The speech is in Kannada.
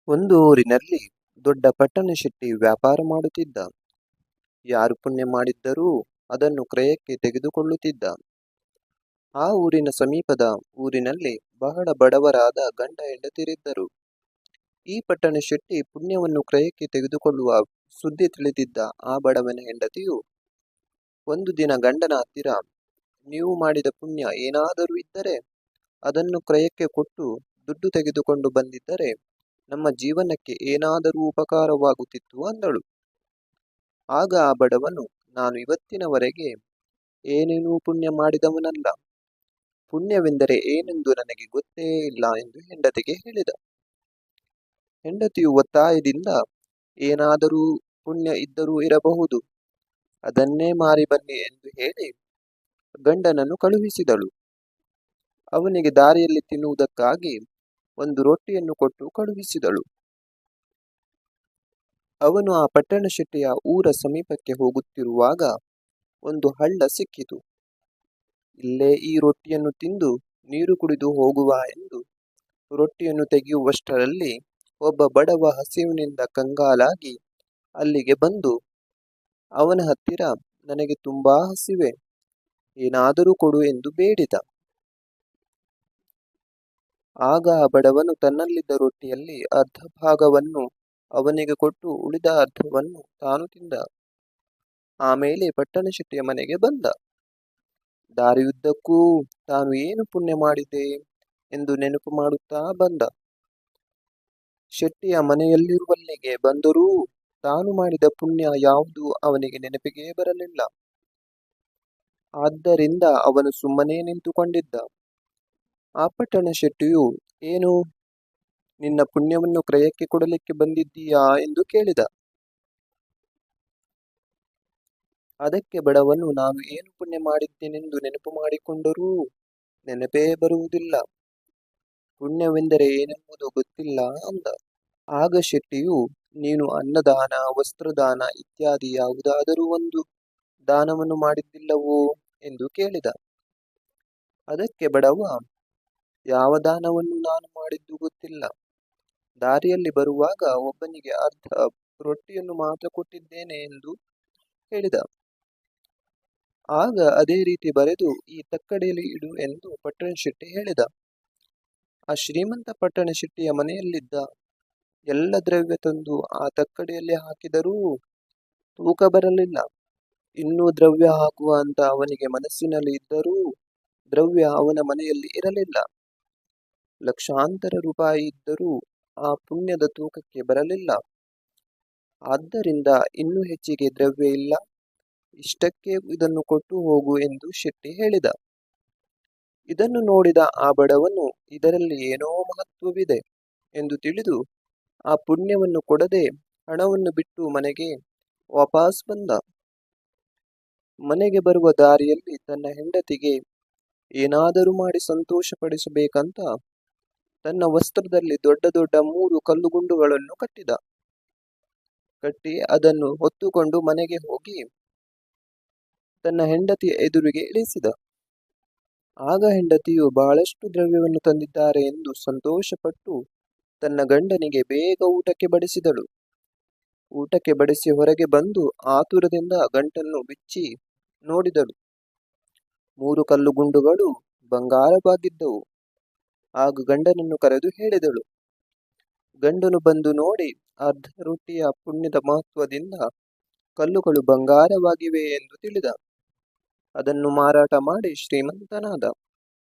ಒಂದು ಊರಿನಲ್ಲಿ ದೊಡ್ಡ ಪಟ್ಟಣ ಶೆಟ್ಟಿ ವ್ಯಾಪಾರ ಮಾಡುತ್ತಿದ್ದ. ಯಾರು ಪುಣ್ಯ ಮಾಡಿದ್ದರೂ ಅದನ್ನು ಕ್ರಯಕ್ಕೆ ತೆಗೆದುಕೊಳ್ಳುತ್ತಿದ್ದ. ಆ ಊರಿನ ಸಮೀಪದ ಊರಿನಲ್ಲಿ ಬಹಳ ಬಡವರಾದ ಗಂಡ ಹೆಂಡತಿರಿದ್ದರು. ಈ ಪಟ್ಟಣ ಶೆಟ್ಟಿ ಪುಣ್ಯವನ್ನು ಕ್ರಯಕ್ಕೆ ತೆಗೆದುಕೊಳ್ಳುವ ಸುದ್ದಿ ತಿಳಿದಿದ್ದ ಆ ಬಡವನ ಹೆಂಡತಿಯು ಒಂದು ದಿನ ಗಂಡನ ಹತ್ತಿರ, ನೀವು ಮಾಡಿದ ಪುಣ್ಯ ಏನಾದರೂ ಇದ್ದರೆ ಅದನ್ನು ಕ್ರಯಕ್ಕೆ ಕೊಟ್ಟು ದುಡ್ಡು ತೆಗೆದುಕೊಂಡು ಬಂದಿದ್ದರೆ ನಮ್ಮ ಜೀವನಕ್ಕೆ ಏನಾದರೂ ಉಪಕಾರವಾಗುತ್ತಿತ್ತು ಅಂದಳು. ಆಗ ಆ ಬಡವನು, ನಾನು ಇವತ್ತಿನವರೆಗೆ ಏನೇನೂ ಪುಣ್ಯ ಮಾಡಿದವನಲ್ಲ, ಪುಣ್ಯವೆಂದರೆ ಏನೆಂದು ನನಗೆ ಗೊತ್ತೇ ಇಲ್ಲ ಎಂದು ಹೆಂಡತಿಗೆ ಹೇಳಿದ. ಹೆಂಡತಿಯು ಒತ್ತಾಯದಿಂದ, ಏನಾದರೂ ಪುಣ್ಯ ಇದ್ದರೂ ಇರಬಹುದು, ಅದನ್ನೇ ಮಾರಿ ಬನ್ನಿ ಎಂದು ಹೇಳಿ ಗಂಡನನ್ನು ಕಳುಹಿಸಿದಳು. ಅವನಿಗೆ ದಾರಿಯಲ್ಲಿ ತಿನ್ನುವುದಕ್ಕಾಗಿ ಒಂದು ರೊಟ್ಟಿಯನ್ನು ಕೊಟ್ಟು ಕಳುಹಿಸಿದಳು. ಅವನು ಆ ಪಟ್ಟಣ ಶೆಟ್ಟಿಯ ಊರ ಸಮೀಪಕ್ಕೆ ಹೋಗುತ್ತಿರುವಾಗ ಒಂದು ಹಳ್ಳ ಸಿಕ್ಕಿತು. ಇಲ್ಲೇ ಈ ರೊಟ್ಟಿಯನ್ನು ತಿಂದು ನೀರು ಕುಡಿದು ಹೋಗುವ ಎಂದು ರೊಟ್ಟಿಯನ್ನು ತೆಗೆಯುವಷ್ಟರಲ್ಲಿ ಒಬ್ಬ ಬಡವ ಹಸಿವಿನಿಂದ ಕಂಗಾಲಾಗಿ ಅಲ್ಲಿಗೆ ಬಂದು ಅವನ ಹತ್ತಿರ, ನನಗೆ ತುಂಬಾ ಹಸಿವೆ, ಏನಾದರೂ ಕೊಡು ಎಂದು ಬೇಡಿದ. ಆಗ ಆ ಬಡವನು ತನ್ನಲ್ಲಿದ್ದ ರೊಟ್ಟಿಯಲ್ಲಿ ಅರ್ಧ ಭಾಗವನ್ನು ಅವನಿಗೆ ಕೊಟ್ಟು ಉಳಿದ ಅರ್ಧವನ್ನು ತಾನು ತಿಂದ. ಆಮೇಲೆ ಪಟ್ಟಣ ಶೆಟ್ಟಿಯ ಮನೆಗೆ ಬಂದ. ದಾರಿಯುದ್ದಕ್ಕೂ ತಾನು ಏನು ಪುಣ್ಯ ಮಾಡಿದೆ ಎಂದು ನೆನಪು ಮಾಡುತ್ತಾ ಬಂದ. ಶೆಟ್ಟಿಯ ಮನೆಯಲ್ಲಿರುವಲ್ಲಿಗೆ ಬಂದರೂ ತಾನು ಮಾಡಿದ ಪುಣ್ಯ ಯಾವುದು ಅವನಿಗೆ ನೆನಪಿಗೆ ಬರಲಿಲ್ಲ. ಆದ್ದರಿಂದ ಅವನು ಸುಮ್ಮನೆ ನಿಂತುಕೊಂಡಿದ್ದ. ಆ ಪಟ್ಟಣ ಶೆಟ್ಟಿಯು, ಏನು, ನಿನ್ನ ಪುಣ್ಯವನ್ನು ಕ್ರಯಕ್ಕೆ ಕೊಡಲಿಕ್ಕೆ ಬಂದಿದ್ದೀಯಾ ಎಂದು ಕೇಳಿದ. ಅದಕ್ಕೆ ಬಡವನು, ನಾನು ಏನು ಪುಣ್ಯ ಮಾಡಿದ್ದೇನೆಂದು ನೆನಪು ಮಾಡಿಕೊಂಡರೂ ನೆನಪೇ ಬರುವುದಿಲ್ಲ, ಪುಣ್ಯವೆಂದರೆ ಏನೆಂಬುದು ಗೊತ್ತಿಲ್ಲ ಅಂದ. ಆಗ ಶೆಟ್ಟಿಯು, ನೀನು ಅನ್ನದಾನ, ವಸ್ತ್ರದಾನ ಇತ್ಯಾದಿ ಯಾವುದಾದರೂ ಒಂದು ದಾನವನ್ನು ಮಾಡಿದ್ದಿಲ್ಲವೋ ಎಂದು ಕೇಳಿದ. ಅದಕ್ಕೆ ಬಡವ, ಯಾವ ದಾನವನ್ನು ನಾನು ಮಾಡಿದ್ದು ಗೊತ್ತಿಲ್ಲ, ದಾರಿಯಲ್ಲಿ ಬರುವಾಗ ಒಬ್ಬನಿಗೆ ಅರ್ಧ ರೊಟ್ಟಿಯನ್ನು ಮಾತ್ರ ಕೊಟ್ಟಿದ್ದೇನೆ ಎಂದು ಹೇಳಿದ. ಆಗ ಅದೇ ರೀತಿ ಬರೆದು ಈ ತಕ್ಕಡಿಯಲ್ಲಿ ಇಡು ಎಂದು ಪಟ್ಟಣ ಶೆಟ್ಟಿ ಹೇಳಿದ. ಆ ಶ್ರೀಮಂತ ಪಟ್ಟಣ ಶೆಟ್ಟಿಯ ಮನೆಯಲ್ಲಿದ್ದ ಎಲ್ಲ ದ್ರವ್ಯ ತಂದು ಆ ತಕ್ಕಡಿಯಲ್ಲಿ ಹಾಕಿದರೂ ತೂಕ ಬರಲಿಲ್ಲ. ಇನ್ನೂ ದ್ರವ್ಯ ಹಾಕುವ ಅಂತ ಅವನಿಗೆ ಮನಸ್ಸಿನಲ್ಲಿ ಇದ್ದರೂ ದ್ರವ್ಯ ಅವನ ಮನೆಯಲ್ಲಿ ಇರಲಿಲ್ಲ. ಲಕ್ಷಾಂತರ ರೂಪಾಯಿ ಇದ್ದರೂ ಆ ಪುಣ್ಯದ ತೂಕಕ್ಕೆ ಬರಲಿಲ್ಲ. ಆದ್ದರಿಂದ ಇನ್ನೂ ಹೆಚ್ಚಿಗೆ ದ್ರವ್ಯ ಇಲ್ಲ, ಇಷ್ಟಕ್ಕೆ ಇದನ್ನು ಕೊಟ್ಟು ಹೋಗು ಎಂದು ಶೆಟ್ಟಿ ಹೇಳಿದ. ಇದನ್ನು ನೋಡಿದ ಆ ಬಡವನು, ಇದರಲ್ಲಿ ಏನೋ ಮಹತ್ವವಿದೆ ಎಂದು ತಿಳಿದು ಆ ಪುಣ್ಯವನ್ನು ಕೊಡದೆ ಹಣವನ್ನು ಬಿಟ್ಟು ಮನೆಗೆ ವಾಪಸ್ ಬಂದ. ಮನೆಗೆ ಬರುವ ದಾರಿಯಲ್ಲಿ ತನ್ನ ಹೆಂಡತಿಗೆ ಏನಾದರೂ ಮಾಡಿ ಸಂತೋಷಪಡಿಸಬೇಕಂತ ತನ್ನ ವಸ್ತ್ರದಲ್ಲಿ ದೊಡ್ಡ ದೊಡ್ಡ 3 ಕಲ್ಲುಗುಂಡುಗಳನ್ನು ಕಟ್ಟಿ ಅದನ್ನು ಹೊತ್ತುಕೊಂಡು ಮನೆಗೆ ಹೋಗಿ ತನ್ನ ಹೆಂಡತಿಯ ಎದುರಿಗೆ ಇಳಿಸಿದ. ಆಗ ಹೆಂಡತಿಯು ಬಹಳಷ್ಟು ದ್ರವ್ಯವನ್ನು ತಂದಿದ್ದಾರೆ ಎಂದು ಸಂತೋಷಪಟ್ಟು ತನ್ನ ಗಂಡನಿಗೆ ಬೇಗ ಊಟಕ್ಕೆ ಬಡಿಸಿದಳು. ಊಟಕ್ಕೆ ಬಡಿಸಿ ಹೊರಗೆ ಬಂದು ಆತುರದಿಂದ ಗಂಟನ್ನು ಬಿಚ್ಚಿ ನೋಡಿದಳು. 3 ಕಲ್ಲುಗುಂಡುಗಳು ಬಂಗಾರವಾಗಿದ್ದವು. ಆಗ ಗಂಡನನ್ನು ಕರೆದು ಹೇಳಿದಳು. ಗಂಡನು ಬಂದು ನೋಡಿ ಅರ್ಧ ರೊಟ್ಟಿಯ ಪುಣ್ಯದ ಮಹತ್ವದಿಂದ ಕಲ್ಲುಗಳು ಬಂಗಾರವಾಗಿವೆ ಎಂದು ತಿಳಿದ. ಅದನ್ನು ಮಾರಾಟ ಮಾಡಿ ಶ್ರೀಮಂತನಾದ.